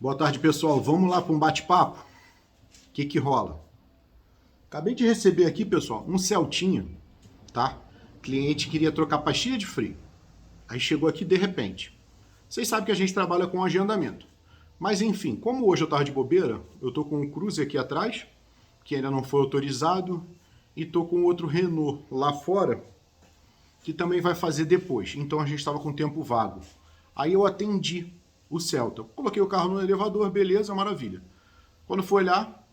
Boa tarde, pessoal. Vamos lá para um bate-papo? O que que rola? Acabei de receber aqui, pessoal, um Celtinha, tá? Cliente queria trocar pastilha de freio. Aí chegou aqui de repente. Vocês sabem que a gente trabalha com agendamento. Mas enfim, como hoje eu tava de bobeira, eu tô com um Cruze aqui atrás, que ainda não foi autorizado, e tô com outro Renault lá fora, que também vai fazer depois. Então a gente estava com tempo vago. Aí eu atendi o Celta. Coloquei o carro no elevador, beleza, maravilha. Quando foi olhar,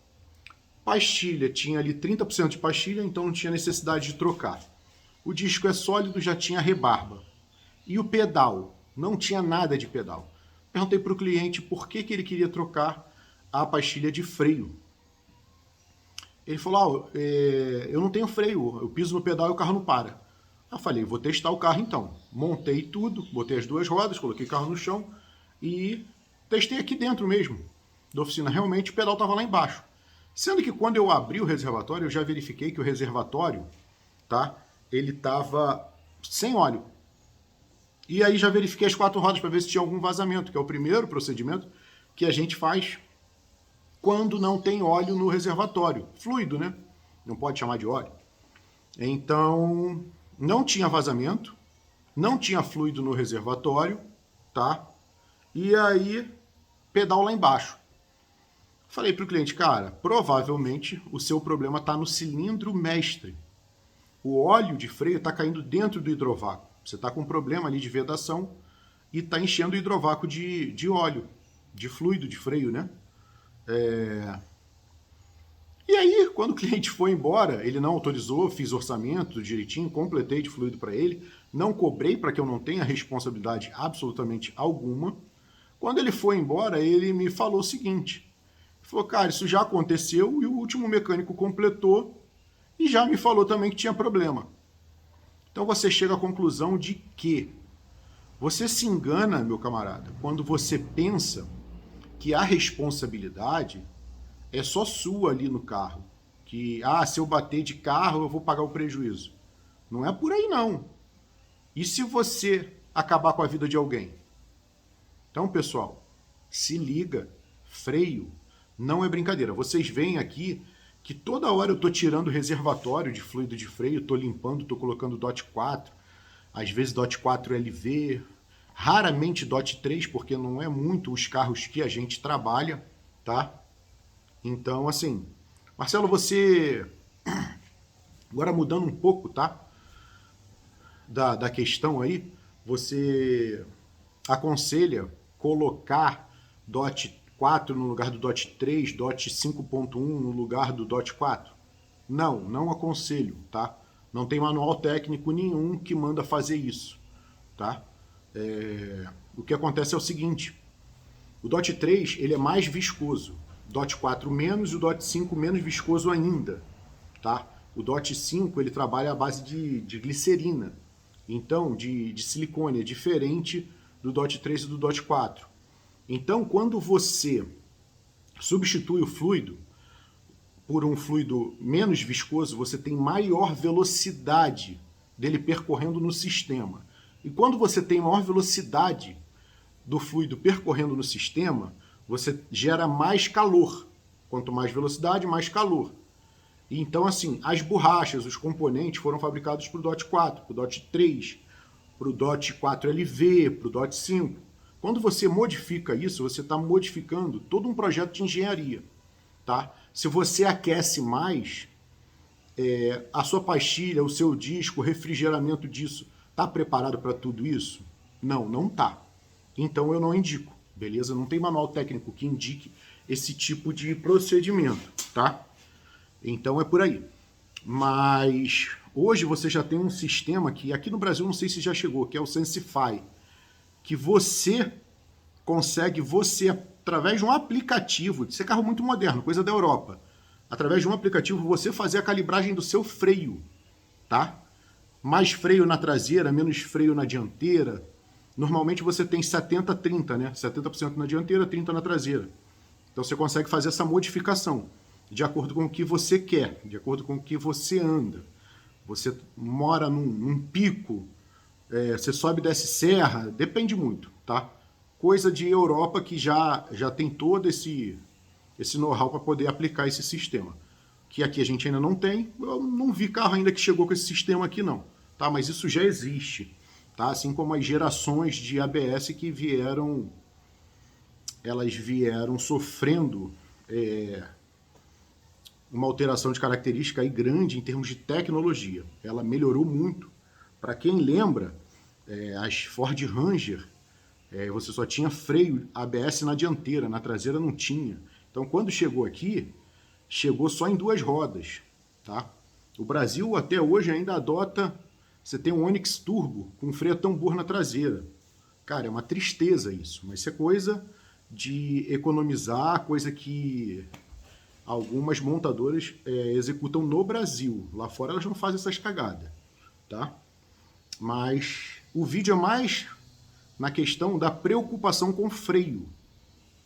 pastilha, tinha ali 30% de pastilha, então não tinha necessidade de trocar. O disco é sólido, já tinha rebarba. E o pedal? Não tinha nada de pedal. Perguntei para o cliente por que ele queria trocar a pastilha de freio. Ele falou, eu não tenho freio, eu piso no pedal e o carro não para. Eu falei, vou testar o carro então. Montei tudo, botei as duas rodas, coloquei o carro no chão e testei aqui dentro mesmo da oficina. Realmente o pedal estava lá embaixo. Sendo que quando eu abri o reservatório, eu já verifiquei que o reservatório, tá? Ele estava sem óleo. E aí já verifiquei as quatro rodas para ver se tinha algum vazamento, que é o primeiro procedimento que a gente faz quando não tem óleo no reservatório. Fluido, né? Não pode chamar de óleo. Então, não tinha vazamento, não tinha fluido no reservatório, tá? E aí, pedal lá embaixo. Falei para o cliente, cara, provavelmente o seu problema está no cilindro mestre. O óleo de freio está caindo dentro do hidrovácuo. Você está com um problema ali de vedação e está enchendo o hidrovácuo de óleo, de fluido de freio, né? E aí, quando o cliente foi embora, ele não autorizou, fiz orçamento direitinho, completei de fluido para ele, não cobrei para que eu não tenha responsabilidade absolutamente alguma. Quando ele foi embora, ele me falou o seguinte, falou, cara, isso já aconteceu e o último mecânico completou e já me falou também que tinha problema. Então você chega à conclusão de que você se engana, meu camarada, quando você pensa que a responsabilidade é só sua ali no carro. Que, se eu bater de carro, eu vou pagar o prejuízo. Não é por aí, não. E se você acabar com a vida de alguém? Então, pessoal, se liga, freio não é brincadeira. Vocês veem aqui que toda hora eu estou tirando o reservatório de fluido de freio, estou limpando, estou colocando DOT 4, às vezes DOT 4 LV, raramente DOT 3, porque não é muito os carros que a gente trabalha, tá? Então, assim, Marcelo, você, agora mudando um pouco, tá? Da questão aí, você aconselha colocar DOT 4 no lugar do DOT 3, DOT 5.1 no lugar do DOT 4? Não, não aconselho, tá? Não tem manual técnico nenhum que manda fazer isso, tá? O que acontece é o seguinte, o DOT 3 ele é mais viscoso, DOT 4 menos e o DOT 5 menos viscoso ainda, tá? O DOT 5 ele trabalha à base de glicerina, então de silicone, é diferente do DOT 3 e do DOT 4. Então, quando você substitui o fluido por um fluido menos viscoso, você tem maior velocidade dele percorrendo no sistema. E quando você tem maior velocidade do fluido percorrendo no sistema, você gera mais calor. Quanto mais velocidade, mais calor. Então, assim, as borrachas, os componentes foram fabricados para o DOT 4, para o DOT 3, para o DOT 4LV, para o DOT 5. Quando você modifica isso, você está modificando todo um projeto de engenharia. Tá? Se você aquece mais, a sua pastilha, o seu disco, o refrigeramento disso, está preparado para tudo isso? Não, não está. Então eu não indico, beleza? Não tem manual técnico que indique esse tipo de procedimento, tá? Então é por aí. Mas hoje você já tem um sistema que aqui no Brasil não sei se já chegou, que é o Sensify, que você consegue, através de um aplicativo, isso é carro muito moderno, coisa da Europa, através de um aplicativo você fazer a calibragem do seu freio, tá? Mais freio na traseira, menos freio na dianteira. Normalmente você tem 70-30, né? 70% na dianteira, 30% na traseira. Então você consegue fazer essa modificação de acordo com o que você quer, de acordo com o que você anda. Você mora num pico, você sobe e desce serra, depende muito, tá? coisa de Europa que já tem todo esse know-how para poder aplicar esse sistema. Que aqui a gente ainda não tem, eu não vi carro ainda que chegou com esse sistema aqui não, tá? Mas isso já existe, tá? Assim como as gerações de ABS que elas vieram sofrendo uma alteração de característica aí grande em termos de tecnologia. Ela melhorou muito. Para quem lembra, as Ford Ranger, você só tinha freio ABS na dianteira, na traseira não tinha. Então, quando chegou aqui, chegou só em 2 rodas, tá? O Brasil até hoje ainda adota, você tem um Onix Turbo com freio a tambor na traseira. Cara, é uma tristeza isso, mas isso é coisa de economizar, coisa que algumas montadoras executam no Brasil. Lá fora elas não fazem essas cagadas, tá? Mas o vídeo é mais na questão da preocupação com freio.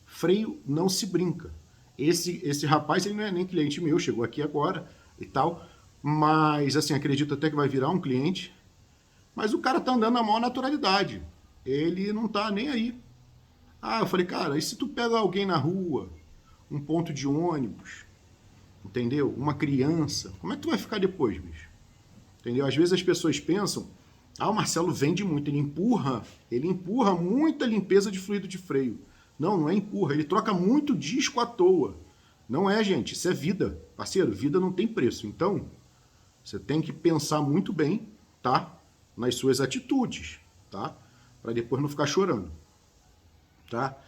Freio não se brinca. Esse rapaz, ele não é nem cliente meu, chegou aqui agora e tal, mas assim, acredito até que vai virar um cliente, mas o cara tá andando na maior naturalidade. Ele não tá nem aí. Ah, eu falei, cara, e se tu pega alguém na rua, um ponto de ônibus, entendeu? Uma criança, como é que tu vai ficar depois, bicho? Entendeu? Às vezes as pessoas pensam, o Marcelo vende muito, ele empurra muita limpeza de fluido de freio. Não, não é empurra, ele troca muito disco à toa. Não é, gente, isso é vida. Parceiro, vida não tem preço. Então, você tem que pensar muito bem, tá? Nas suas atitudes, tá? Para depois não ficar chorando, tá?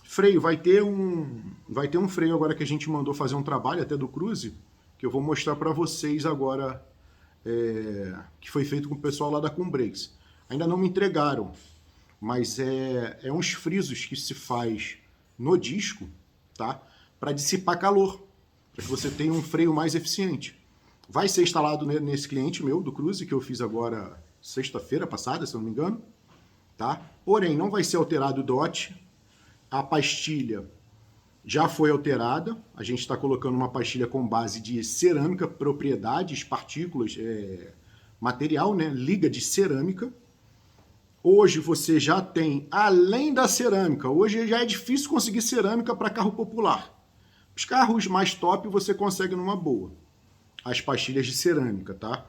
Freio, vai ter um freio agora que a gente mandou fazer um trabalho até do Cruze, que eu vou mostrar para vocês agora, que foi feito com o pessoal lá da Cumbrex. Ainda não me entregaram, mas é uns frisos que se faz no disco, tá? Para dissipar calor, para que você tenha um freio mais eficiente. Vai ser instalado nesse cliente meu do Cruze, que eu fiz agora sexta-feira passada, se eu não me engano, tá? Porém, não vai ser alterado o DOT, a pastilha já foi alterada, a gente está colocando uma pastilha com base de cerâmica, propriedades, partículas, material, né? Liga de cerâmica. Hoje você já tem, além da cerâmica, hoje já é difícil conseguir cerâmica para carro popular. Os carros mais top você consegue numa boa, as pastilhas de cerâmica, tá?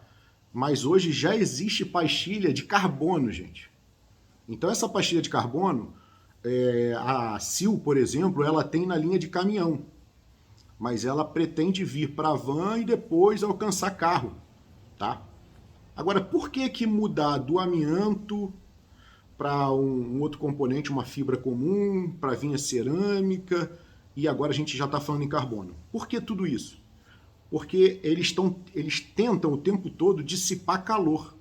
Mas hoje já existe pastilha de carbono, gente. Então essa pastilha de carbono, a Sil, por exemplo, ela tem na linha de caminhão, mas ela pretende vir para van e depois alcançar carro, tá? Agora, por que mudar do amianto para um outro componente, uma fibra comum, para vir a cerâmica, e agora a gente já está falando em carbono? Por que tudo isso? Porque eles tentam o tempo todo dissipar calor,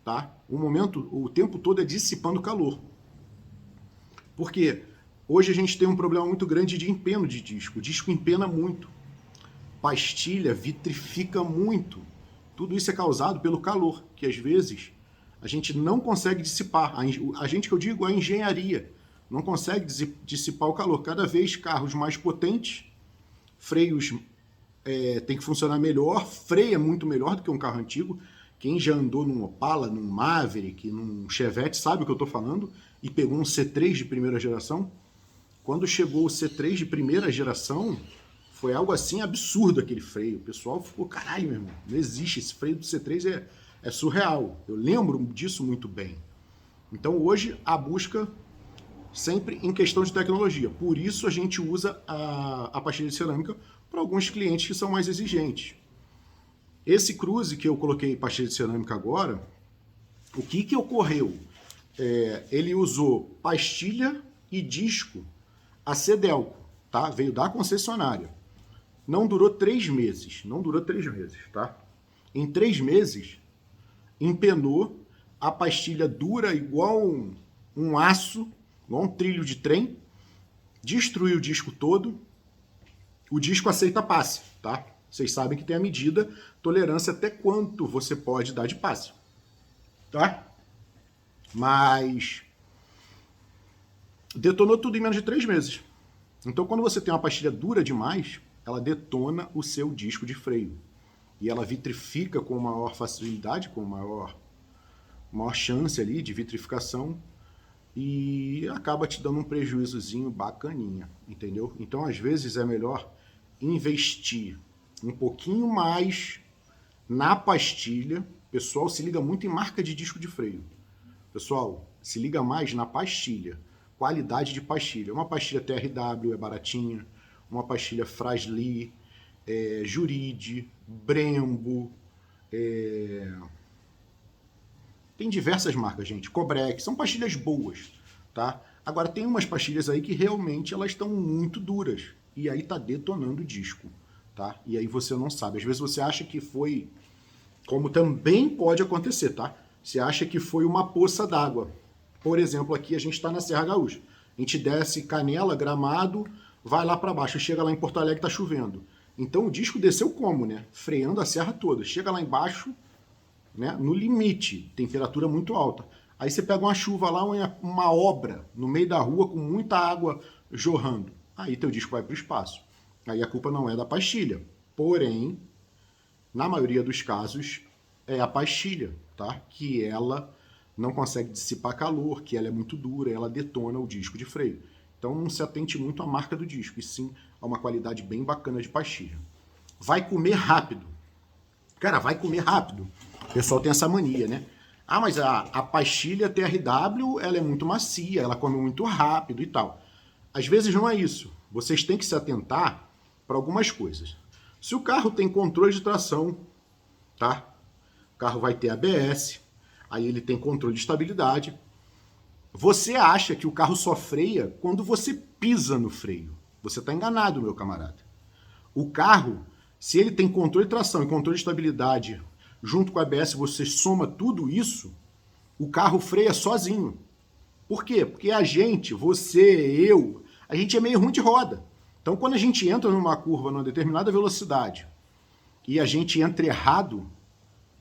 tá? O tempo todo é dissipando calor. Porque hoje a gente tem um problema muito grande de empeno de disco. O disco empena muito. Pastilha vitrifica muito. Tudo isso é causado pelo calor, que às vezes a gente não consegue dissipar. A gente, que eu digo, a engenharia, não consegue dissipar o calor. Cada vez carros mais potentes, freios tem que funcionar melhor, freia muito melhor do que um carro antigo. Quem já andou num Opala, num Maverick, num Chevette, sabe o que eu estou falando, e pegou um C3 de primeira geração. Quando chegou o C3 de primeira geração, foi algo assim absurdo aquele freio. O pessoal ficou, caralho, meu irmão, não existe, esse freio do C3 é surreal. Eu lembro disso muito bem. Então hoje a busca sempre em questão de tecnologia. Por isso a gente usa a pastilha de cerâmica para alguns clientes que são mais exigentes. Esse Cruze que eu coloquei pastilha de cerâmica agora, o que ocorreu? Ele usou pastilha e disco a Cedelco, tá? Veio da concessionária. Não durou 3 meses, tá? Em 3 meses, empenou, a pastilha dura igual um aço, igual um trilho de trem, destruiu o disco todo. O disco aceita passe, tá? Vocês sabem que tem a medida, tolerância até quanto você pode dar de passe, tá? Mas detonou tudo em menos de 3 meses. Então, quando você tem uma pastilha dura demais, ela detona o seu disco de freio. E ela vitrifica com maior facilidade, com maior maior chance ali de vitrificação e acaba te dando um prejuízozinho bacaninha, entendeu? Então, às vezes, é melhor investir um pouquinho mais na pastilha. Pessoal, se liga muito em marca de disco de freio. Pessoal, se liga mais na pastilha. Qualidade de pastilha. Uma pastilha TRW é baratinha, uma pastilha Frasli, Jurid, Brembo, tem diversas marcas, gente. Cobrec, são pastilhas boas, tá? Agora, tem umas pastilhas aí que realmente elas estão muito duras. E aí tá detonando o disco, tá? E aí você não sabe. Às vezes você acha que foi, como também pode acontecer, tá? Você acha que foi uma poça d'água. Por exemplo, aqui a gente está na Serra Gaúcha. A gente desce Canela, Gramado, vai lá para baixo. Chega lá em Porto Alegre, tá chovendo. Então o disco desceu como, né? Freando a serra toda. Chega lá embaixo, né, no limite, temperatura muito alta. Aí você pega uma chuva lá, uma obra no meio da rua com muita água jorrando. Aí teu disco vai para o espaço. Aí a culpa não é da pastilha. Porém, na maioria dos casos, é a pastilha, tá? Que ela não consegue dissipar calor, que ela é muito dura, ela detona o disco de freio. Então não se atente muito à marca do disco, e sim a uma qualidade bem bacana de pastilha. Vai comer rápido. Cara, vai comer rápido. O pessoal tem essa mania, né? Ah, mas a pastilha TRW, ela é muito macia, ela come muito rápido e tal. Às vezes não é isso. Vocês têm que se atentar para algumas coisas. Se o carro tem controle de tração, tá? O carro vai ter ABS, aí ele tem controle de estabilidade. Você acha que o carro só freia quando você pisa no freio. Você está enganado, meu camarada. O carro, se ele tem controle de tração e controle de estabilidade, junto com a ABS, você soma tudo isso, o carro freia sozinho. Por quê? Porque a gente, você, eu, a gente é meio ruim de roda. Então, quando a gente entra numa curva numa determinada velocidade e a gente entra errado,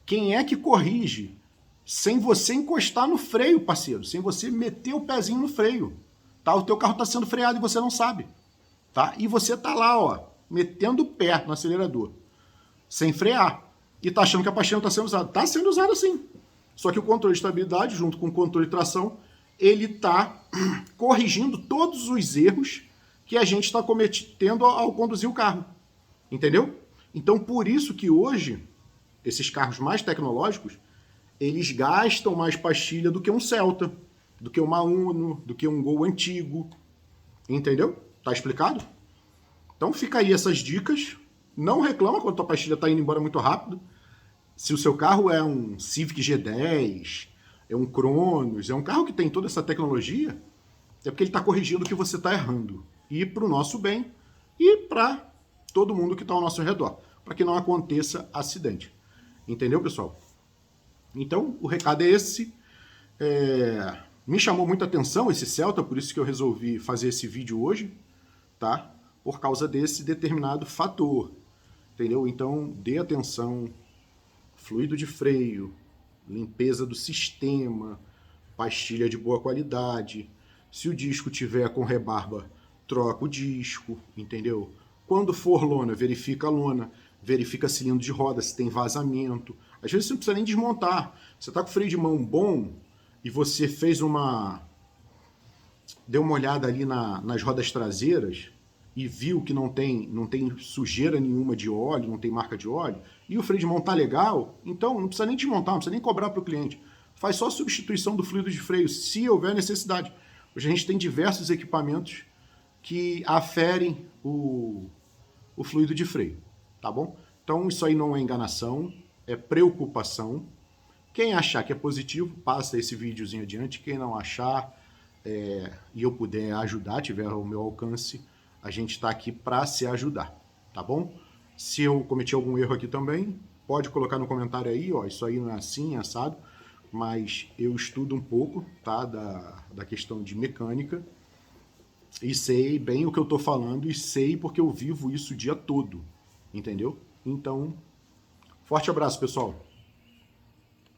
quem é que corrige? Sem você encostar no freio, parceiro, sem você meter o pezinho no freio. Tá? O teu carro está sendo freado e você não sabe. Tá? E você tá lá, ó, metendo o pé no acelerador, sem frear. E tá achando que a pastilha não está sendo usada. Está sendo usada sim. Só que o controle de estabilidade, junto com o controle de tração, ele está corrigindo todos os erros que a gente está cometendo ao conduzir o carro. Entendeu? Então, por isso que hoje, esses carros mais tecnológicos, eles gastam mais pastilha do que um Celta, do que uma Uno, do que um Gol antigo. Entendeu? Tá explicado? Então fica aí essas dicas. Não reclama quando a tua pastilha está indo embora muito rápido. Se o seu carro é um Civic G10, é um Cronos, é um carro que tem toda essa tecnologia, é porque ele está corrigindo o que você está errando. E para o nosso bem e para todo mundo que está ao nosso redor, para que não aconteça acidente. Entendeu, pessoal? Então, o recado é esse. Me chamou muita atenção esse Celta, por isso que eu resolvi fazer esse vídeo hoje, tá? Por causa desse determinado fator, entendeu? Então, dê atenção, fluido de freio, limpeza do sistema, pastilha de boa qualidade. Se o disco tiver com rebarba, troca o disco, entendeu? Quando for lona, verifica a lona, verifica cilindro de roda, se tem vazamento. Às vezes você não precisa nem desmontar. Você tá com o freio de mão bom e você deu uma olhada ali nas rodas traseiras e viu que não tem sujeira nenhuma de óleo, não tem marca de óleo, e o freio de mão tá legal, então não precisa nem desmontar, não precisa nem cobrar para o cliente. Faz só a substituição do fluido de freio, se houver necessidade. Hoje a gente tem diversos equipamentos que aferem o fluido de freio, tá bom? Então isso aí não é enganação, é preocupação. Quem achar que é positivo, passa esse videozinho adiante. Quem não achar e eu puder ajudar, tiver ao meu alcance, a gente está aqui para se ajudar, tá bom? Se eu cometi algum erro aqui também, pode colocar no comentário aí, ó, isso aí não é assim, é assado, mas eu estudo um pouco, tá, da questão de mecânica e sei bem o que eu tô falando e sei porque eu vivo isso o dia todo, entendeu? Então, forte abraço, pessoal!